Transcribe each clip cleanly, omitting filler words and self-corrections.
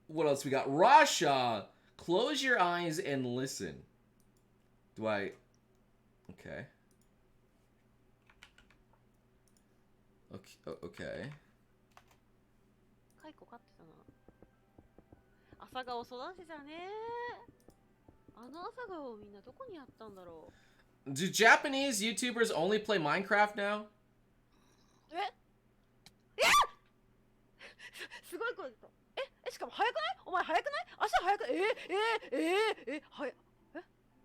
what else we got? Rasha, close your eyes and listen. Do I? Okay. Okay. カイコ飼ってたな。朝顔育てたね。あの朝顔みんなどこにあったんだろう。 Do Japanese YouTubers only play Minecraft now? すごい声だった。しかも早くない？お前早くない？足早くない？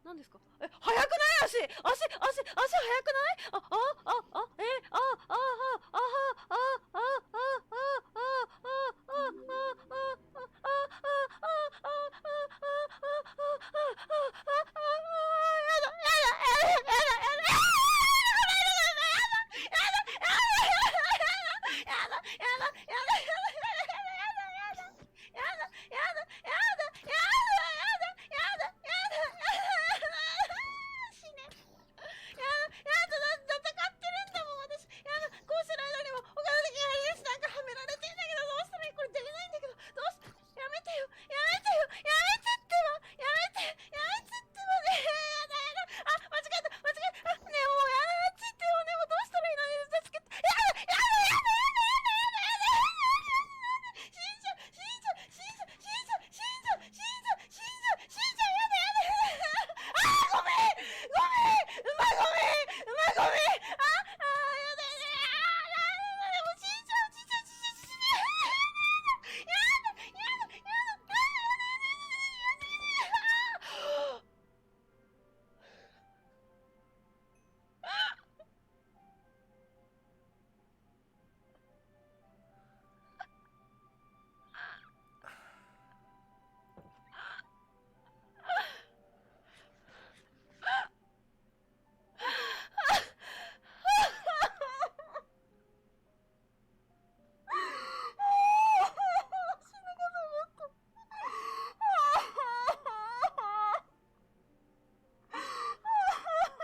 何ですか？早くない？足早くない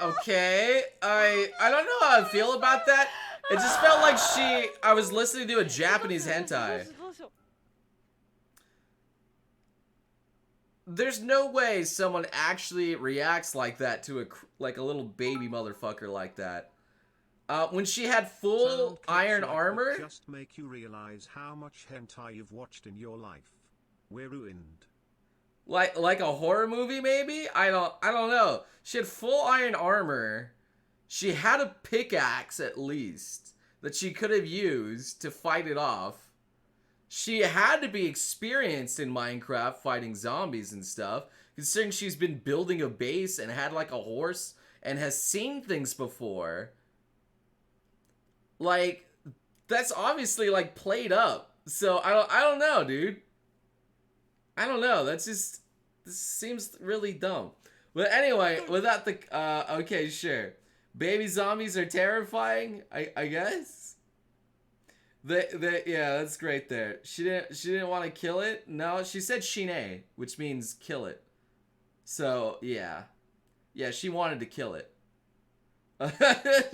？Okay, I don't know how I feel about that. It just felt like I was listening to a Japanese hentai. There's no way someone actually reacts like that to a little baby motherfucker like that. When she had full iron armor. Just make you realize how much hentai you've watched in your life. We're ruined. Like a horror movie, maybe? I don't know. She had full iron armor. She had a pickaxe at least that she could have used to fight it off. She had to be experienced in Minecraft fighting zombies and stuff, considering she's been building a base and had like a horse and has seen things before. Like, that's obviously like played up. So I don't know, dude. I don't know. This seems really dumb. But anyway, without the okay, sure. Baby zombies are terrifying, I guess. Yeah, that's great there. She didn't want to kill it. No, she said shine, which means kill it. So, yeah. Yeah, she wanted to kill it. Okay.